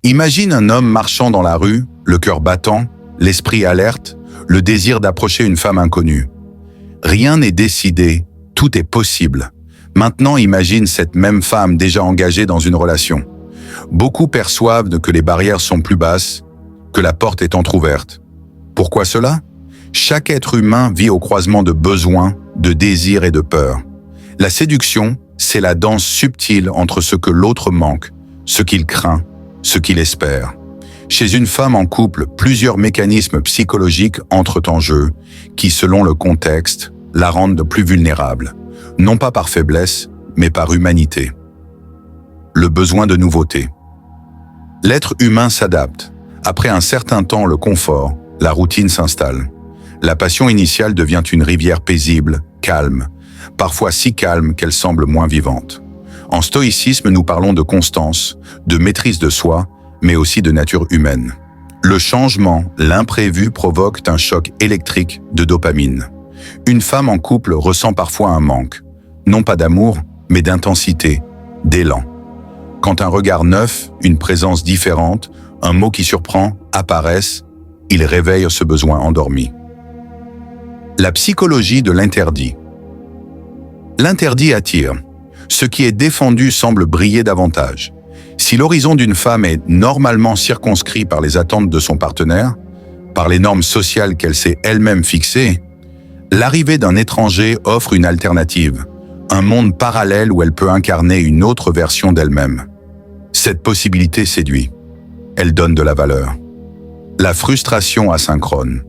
Imagine un homme marchant dans la rue, le cœur battant, l'esprit alerte, le désir d'approcher une femme inconnue. Rien n'est décidé, tout est possible. Maintenant, imagine cette même femme déjà engagée dans une relation. Beaucoup perçoivent que les barrières sont plus basses, que la porte est entrouverte. Pourquoi cela? Chaque être humain vit au croisement de besoins, de désirs et de peurs. La séduction, c'est la danse subtile entre ce que l'autre manque, ce qu'il craint, ce qu'il espère. Chez une femme en couple, plusieurs mécanismes psychologiques entrent en jeu, qui, selon le contexte, la rendent plus vulnérable, non pas par faiblesse, mais par humanité. Le besoin de nouveauté. L'être humain s'adapte. Après un certain temps, le confort, la routine s'installe. La passion initiale devient une rivière paisible, calme, parfois si calme qu'elle semble moins vivante. En stoïcisme, nous parlons de constance, de maîtrise de soi, mais aussi de nature humaine. Le changement, l'imprévu provoque un choc électrique de dopamine. Une femme en couple ressent parfois un manque, non pas d'amour, mais d'intensité, d'élan. Quand un regard neuf, une présence différente, un mot qui surprend apparaissent, il réveille ce besoin endormi. La psychologie de l'interdit. L'interdit attire. Ce qui est défendu semble briller davantage. Si l'horizon d'une femme est normalement circonscrit par les attentes de son partenaire, par les normes sociales qu'elle s'est elle-même fixées, l'arrivée d'un étranger offre une alternative, un monde parallèle où elle peut incarner une autre version d'elle-même. Cette possibilité séduit. Elle donne de la valeur. La frustration asynchrone.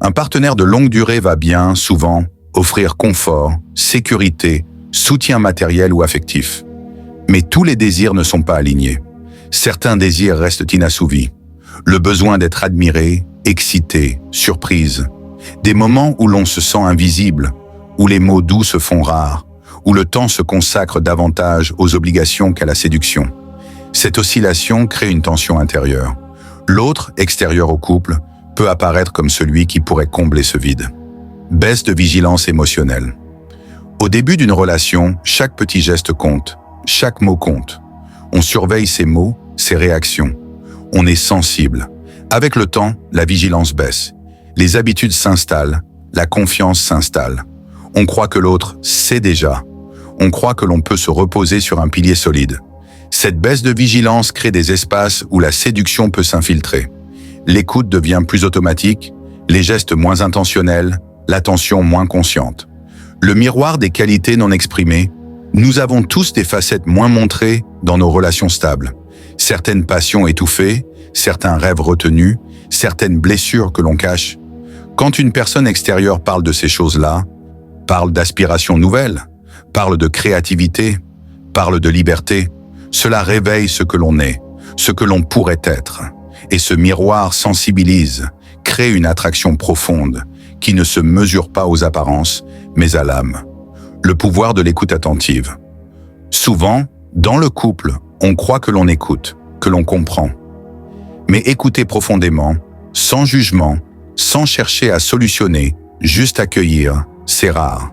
Un partenaire de longue durée va bien, souvent, offrir confort, sécurité, soutien matériel ou affectif. Mais tous les désirs ne sont pas alignés. Certains désirs restent inassouvis. Le besoin d'être admiré, excité, surprise. Des moments où l'on se sent invisible, où les mots doux se font rares, où le temps se consacre davantage aux obligations qu'à la séduction. Cette oscillation crée une tension intérieure. L'autre, extérieur au couple, peut apparaître comme celui qui pourrait combler ce vide. Baisse de vigilance émotionnelle. Au début d'une relation, chaque petit geste compte, chaque mot compte. On surveille ses mots, ses réactions. On est sensible. Avec le temps, la vigilance baisse. Les habitudes s'installent, la confiance s'installe. On croit que l'autre sait déjà. On croit que l'on peut se reposer sur un pilier solide. Cette baisse de vigilance crée des espaces où la séduction peut s'infiltrer. L'écoute devient plus automatique, les gestes moins intentionnels, l'attention moins consciente. Le miroir des qualités non exprimées, nous avons tous des facettes moins montrées dans nos relations stables. Certaines passions étouffées, certains rêves retenus, certaines blessures que l'on cache. Quand une personne extérieure parle de ces choses-là, parle d'aspirations nouvelles, parle de créativité, parle de liberté, cela réveille ce que l'on est, ce que l'on pourrait être. Et ce miroir sensibilise, crée une attraction profonde, qui ne se mesure pas aux apparences, mais à l'âme. Le pouvoir de l'écoute attentive. Souvent, dans le couple, on croit que l'on écoute, que l'on comprend. Mais écouter profondément, sans jugement, sans chercher à solutionner, juste accueillir, c'est rare.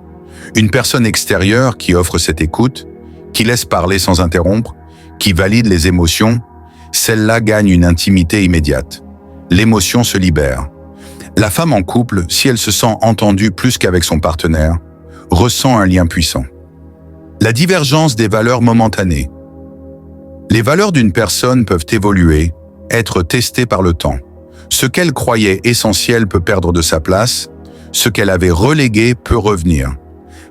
Une personne extérieure qui offre cette écoute, qui laisse parler sans interrompre, qui valide les émotions, celle-là gagne une intimité immédiate. L'émotion se libère. La femme en couple, si elle se sent entendue plus qu'avec son partenaire, ressent un lien puissant. La divergence des valeurs momentanées. Les valeurs d'une personne peuvent évoluer, être testées par le temps. Ce qu'elle croyait essentiel peut perdre de sa place, ce qu'elle avait relégué peut revenir.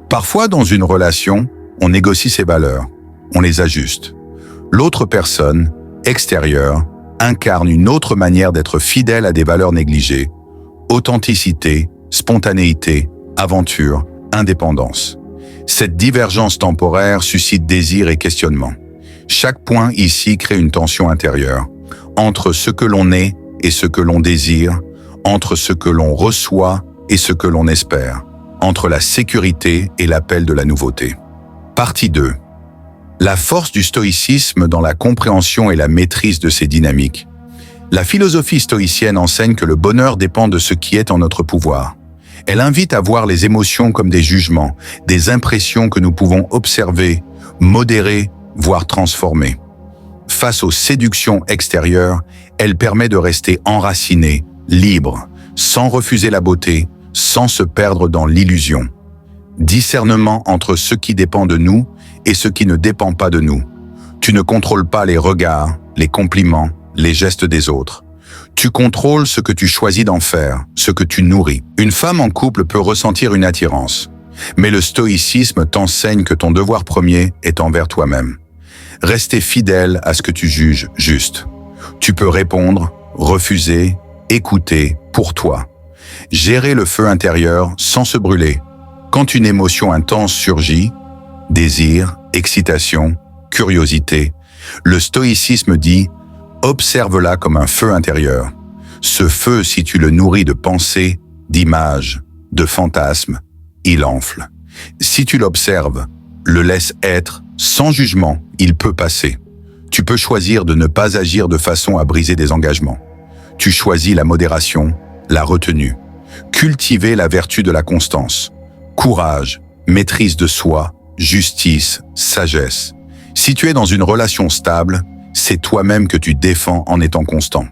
Parfois, dans une relation, on négocie ses valeurs, on les ajuste. L'autre personne, extérieure, incarne une autre manière d'être fidèle à des valeurs négligées. Authenticité, spontanéité, aventure, indépendance. Cette divergence temporaire suscite désir et questionnement. Chaque point ici crée une tension intérieure, entre ce que l'on est et ce que l'on désire, entre ce que l'on reçoit et ce que l'on espère, entre la sécurité et l'appel de la nouveauté. Partie 2. La force du stoïcisme dans la compréhension et la maîtrise de ces dynamiques. La philosophie stoïcienne enseigne que le bonheur dépend de ce qui est en notre pouvoir. Elle invite à voir les émotions comme des jugements, des impressions que nous pouvons observer, modérer, voire transformer. Face aux séductions extérieures, elle permet de rester enraciné, libre, sans refuser la beauté, sans se perdre dans l'illusion. Discernement entre ce qui dépend de nous et ce qui ne dépend pas de nous. Tu ne contrôles pas les regards, les compliments, les gestes des autres. Tu contrôles ce que tu choisis d'en faire, ce que tu nourris. Une femme en couple peut ressentir une attirance, mais le stoïcisme t'enseigne que ton devoir premier est envers toi-même. Rester fidèle à ce que tu juges juste. Tu peux répondre, refuser, écouter pour toi. Gérer le feu intérieur sans se brûler. Quand une émotion intense surgit, désir, excitation, curiosité, le stoïcisme dit « observe-la comme un feu intérieur ». Ce feu, si tu le nourris de pensées, d'images, de fantasmes, il enfle. Si tu l'observes, le laisses être, sans jugement, il peut passer. Tu peux choisir de ne pas agir de façon à briser des engagements. Tu choisis la modération, la retenue. Cultiver la vertu de la constance. Courage, maîtrise de soi, justice, sagesse. Si tu es dans une relation stable, c'est toi-même que tu défends en étant constant.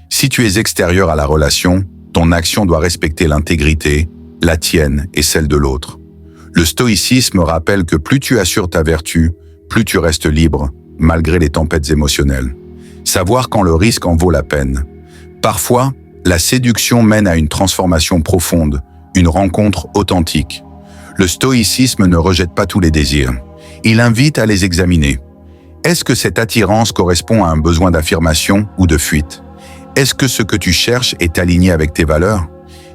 Si tu es extérieur à la relation, ton action doit respecter l'intégrité, la tienne et celle de l'autre. Le stoïcisme rappelle que plus tu assures ta vertu, plus tu restes libre, malgré les tempêtes émotionnelles. Savoir quand le risque en vaut la peine. Parfois, la séduction mène à une transformation profonde, une rencontre authentique. Le stoïcisme ne rejette pas tous les désirs. Il invite à les examiner. Est-ce que cette attirance correspond à un besoin d'affirmation ou de fuite? Est-ce que ce que tu cherches est aligné avec tes valeurs?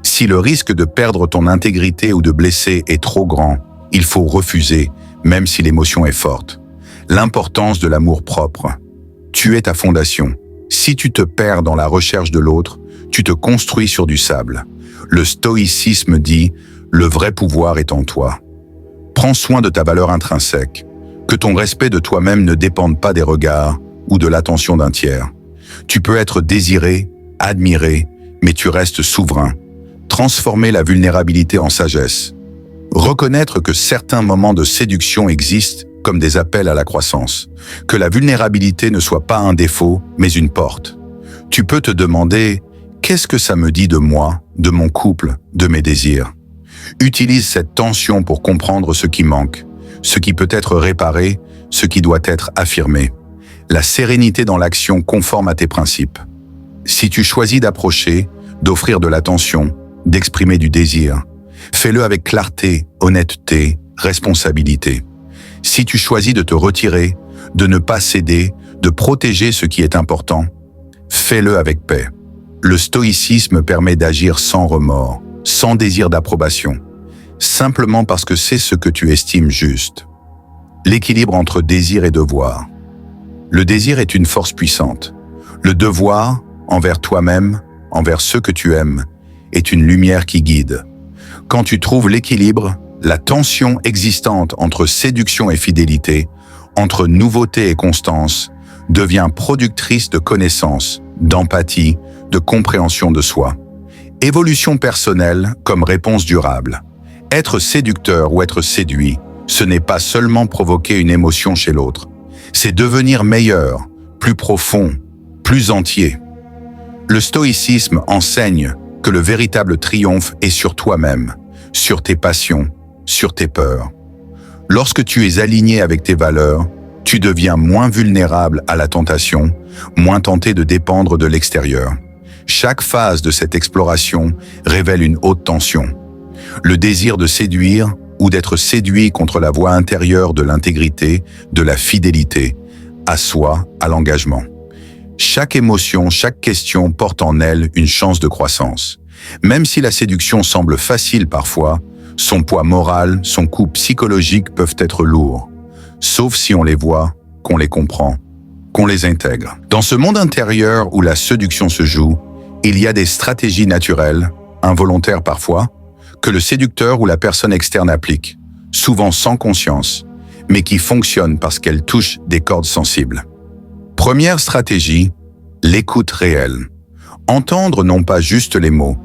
Si le risque de perdre ton intégrité ou de blesser est trop grand, il faut refuser, même si l'émotion est forte. L'importance de l'amour propre. Tu es ta fondation. Si tu te perds dans la recherche de l'autre, tu te construis sur du sable. Le stoïcisme dit « le vrai pouvoir est en toi ». Prends soin de ta valeur intrinsèque. Que ton respect de toi-même ne dépende pas des regards ou de l'attention d'un tiers. Tu peux être désiré, admiré, mais tu restes souverain. Transformer la vulnérabilité en sagesse. Reconnaître que certains moments de séduction existent comme des appels à la croissance. Que la vulnérabilité ne soit pas un défaut, mais une porte. Tu peux te demander « qu'est-ce que ça me dit de moi, de mon couple, de mes désirs ?» Utilise cette tension pour comprendre ce qui manque, ce qui peut être réparé, ce qui doit être affirmé. La sérénité dans l'action conforme à tes principes. Si tu choisis d'approcher, d'offrir de l'attention, d'exprimer du désir, fais-le avec clarté, honnêteté, responsabilité. Si tu choisis de te retirer, de ne pas céder, de protéger ce qui est important, fais-le avec paix. Le stoïcisme permet d'agir sans remords, sans désir d'approbation, simplement parce que c'est ce que tu estimes juste. L'équilibre entre désir et devoir. Le désir est une force puissante. Le devoir, envers toi-même, envers ceux que tu aimes, est une lumière qui guide. Quand tu trouves l'équilibre, la tension existante entre séduction et fidélité, entre nouveauté et constance, devient productrice de connaissances, d'empathie, de compréhension de soi. Évolution personnelle comme réponse durable. Être séducteur ou être séduit, ce n'est pas seulement provoquer une émotion chez l'autre, c'est devenir meilleur, plus profond, plus entier. Le stoïcisme enseigne que le véritable triomphe est sur toi-même, sur tes passions, sur tes peurs. Lorsque tu es aligné avec tes valeurs, tu deviens moins vulnérable à la tentation, moins tenté de dépendre de l'extérieur. Chaque phase de cette exploration révèle une haute tension. Le désir de séduire ou d'être séduit contre la voie intérieure de l'intégrité, de la fidélité, à soi, à l'engagement. Chaque émotion, chaque question porte en elle une chance de croissance. Même si la séduction semble facile parfois, son poids moral, son coût psychologique peuvent être lourds. Sauf si on les voit, qu'on les comprend, qu'on les intègre. Dans ce monde intérieur où la séduction se joue, il y a des stratégies naturelles, involontaires parfois, que le séducteur ou la personne externe applique, souvent sans conscience, mais qui fonctionnent parce qu'elles touchent des cordes sensibles. Première stratégie, l'écoute réelle. Entendre non pas juste les mots,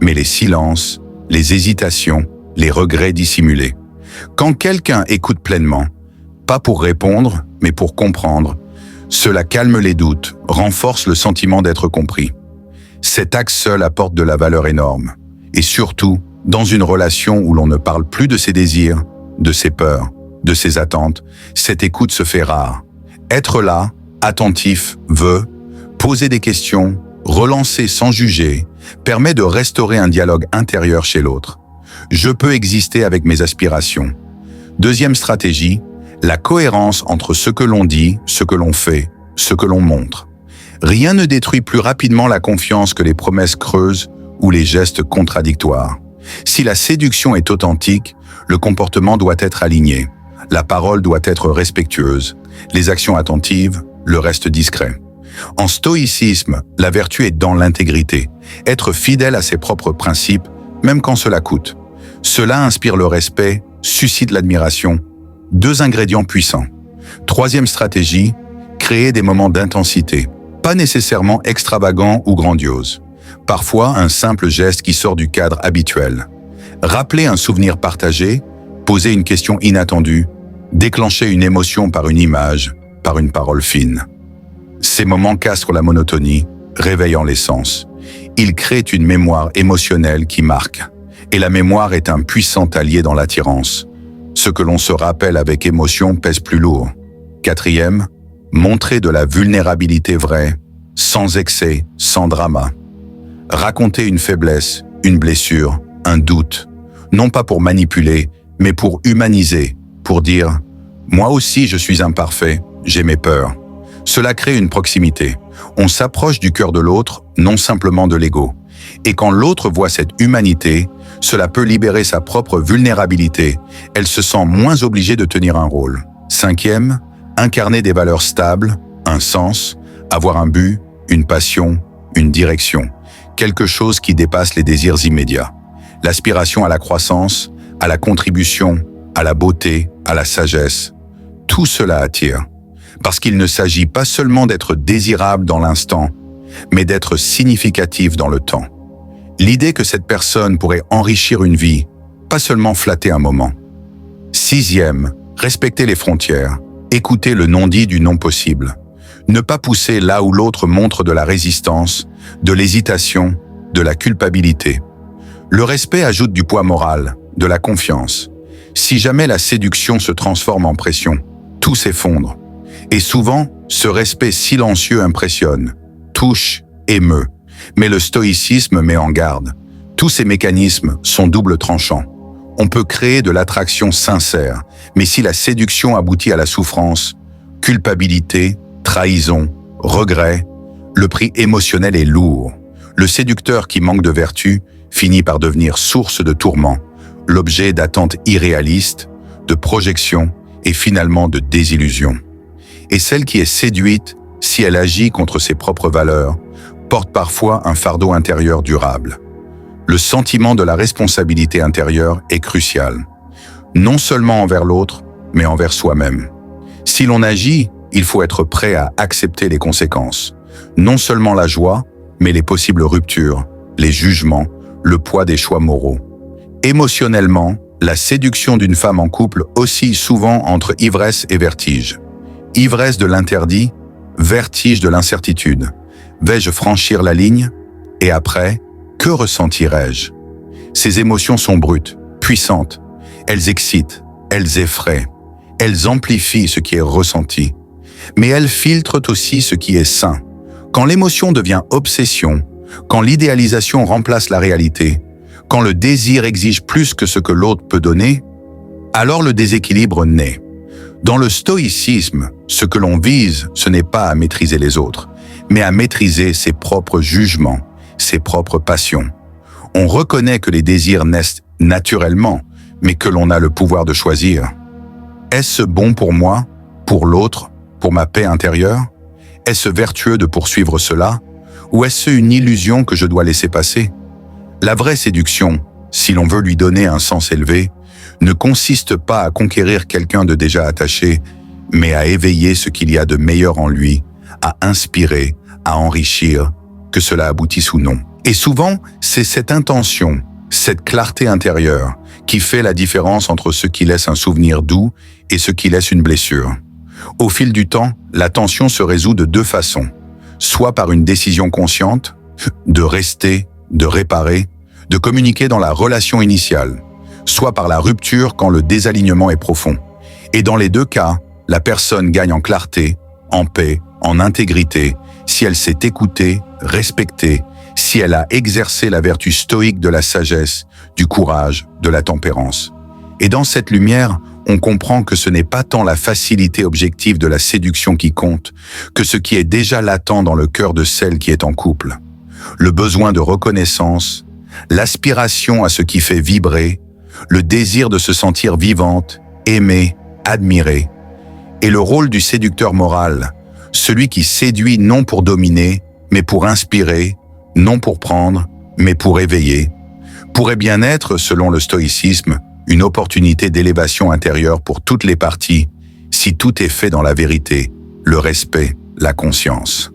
mais les silences, les hésitations, les regrets dissimulés. Quand quelqu'un écoute pleinement, pas pour répondre, mais pour comprendre, Cela calme les doutes, renforce le sentiment d'être compris. Cet axe seul apporte de la valeur énorme. Et surtout, dans une relation où l'on ne parle plus de ses désirs, de ses peurs, de ses attentes, cette écoute se fait rare. Être là, attentif, poser des questions, relancer sans juger, permet de restaurer un dialogue intérieur chez l'autre. Je peux exister avec mes aspirations. Deuxième stratégie, la cohérence entre ce que l'on dit, ce que l'on fait, ce que l'on montre. Rien ne détruit plus rapidement la confiance que les promesses creuses ou les gestes contradictoires. Si la séduction est authentique, le comportement doit être aligné. La parole doit être respectueuse, les actions attentives, le reste discret. En stoïcisme, la vertu est dans l'intégrité, être fidèle à ses propres principes, même quand cela coûte. Cela inspire le respect, suscite l'admiration. 2 ingrédients puissants. Troisième stratégie, créer des moments d'intensité, pas nécessairement extravagants ou grandioses. Parfois, un simple geste qui sort du cadre habituel. Rappeler un souvenir partagé, poser une question inattendue, déclencher une émotion par une image, par une parole fine. Ces moments castrent la monotonie, réveillant les sens. Ils créent une mémoire émotionnelle qui marque. Et la mémoire est un puissant allié dans l'attirance. Ce que l'on se rappelle avec émotion pèse plus lourd. Quatrième, montrer de la vulnérabilité vraie, sans excès, sans drama. Raconter une faiblesse, une blessure, un doute, non pas pour manipuler, mais pour humaniser, pour dire « moi aussi je suis imparfait, j'ai mes peurs ». Cela crée une proximité. On s'approche du cœur de l'autre, non simplement de l'ego. Et quand l'autre voit cette humanité, cela peut libérer sa propre vulnérabilité. Elle se sent moins obligée de tenir un rôle. Cinquième, incarner des valeurs stables, un sens, avoir un but, une passion, une direction. Quelque chose qui dépasse les désirs immédiats. L'aspiration à la croissance, à la contribution, à la beauté, à la sagesse. Tout cela attire. Parce qu'il ne s'agit pas seulement d'être désirable dans l'instant, mais d'être significatif dans le temps. L'idée que cette personne pourrait enrichir une vie, pas seulement flatter un moment. Sixième, respecter les frontières, écouter le non-dit du non possible. Ne pas pousser là où l'autre montre de la résistance, de l'hésitation, de la culpabilité. Le respect ajoute du poids moral, de la confiance. Si jamais la séduction se transforme en pression, tout s'effondre. Et souvent, ce respect silencieux impressionne, touche, émeut. Mais le stoïcisme met en garde. Tous ces mécanismes sont double tranchants. On peut créer de l'attraction sincère, mais si la séduction aboutit à la souffrance, culpabilité, trahison, regret, le prix émotionnel est lourd. Le séducteur qui manque de vertu finit par devenir source de tourments, l'objet d'attentes irréalistes, de projections et finalement de désillusions. Et celle qui est séduite, si elle agit contre ses propres valeurs, porte parfois un fardeau intérieur durable. Le sentiment de la responsabilité intérieure est crucial, non seulement envers l'autre, mais envers soi-même. Si l'on agit, il faut être prêt à accepter les conséquences, non seulement la joie, mais les possibles ruptures, les jugements, le poids des choix moraux. Émotionnellement, la séduction d'une femme en couple oscille souvent entre ivresse et vertige. Ivresse de l'interdit, vertige de l'incertitude. Vais-je franchir la ligne? Et après, que ressentirai-je? Ces émotions sont brutes, puissantes. Elles excitent, elles effraient, elles amplifient ce qui est ressenti. Mais elles filtrent aussi ce qui est sain. Quand l'émotion devient obsession, quand l'idéalisation remplace la réalité, quand le désir exige plus que ce que l'autre peut donner, alors le déséquilibre naît. Dans le stoïcisme, ce que l'on vise, ce n'est pas à maîtriser les autres, mais à maîtriser ses propres jugements, ses propres passions. On reconnaît que les désirs naissent naturellement, mais que l'on a le pouvoir de choisir. Est-ce bon pour moi, pour l'autre, pour ma paix intérieure? Est-ce vertueux de poursuivre cela? Ou est-ce une illusion que je dois laisser passer? La vraie séduction, si l'on veut lui donner un sens élevé, ne consiste pas à conquérir quelqu'un de déjà attaché, mais à éveiller ce qu'il y a de meilleur en lui, à inspirer, à enrichir, que cela aboutisse ou non. Et souvent, c'est cette intention, cette clarté intérieure, qui fait la différence entre ce qui laisse un souvenir doux et ce qui laisse une blessure. Au fil du temps, la tension se résout de deux façons. Soit par une décision consciente, de rester, de réparer, de communiquer dans la relation initiale, soit par la rupture quand le désalignement est profond. Et dans les deux cas, la personne gagne en clarté, en paix, en intégrité, si elle s'est écoutée, respectée, si elle a exercé la vertu stoïque de la sagesse, du courage, de la tempérance. Et dans cette lumière, on comprend que ce n'est pas tant la facilité objective de la séduction qui compte, que ce qui est déjà latent dans le cœur de celle qui est en couple. Le besoin de reconnaissance, l'aspiration à ce qui fait vibrer, le désir de se sentir vivante, aimée, admirée. Et le rôle du séducteur moral, celui qui séduit non pour dominer, mais pour inspirer, non pour prendre, mais pour éveiller, pourrait bien être, selon le stoïcisme, une opportunité d'élévation intérieure pour toutes les parties, si tout est fait dans la vérité, le respect, la conscience.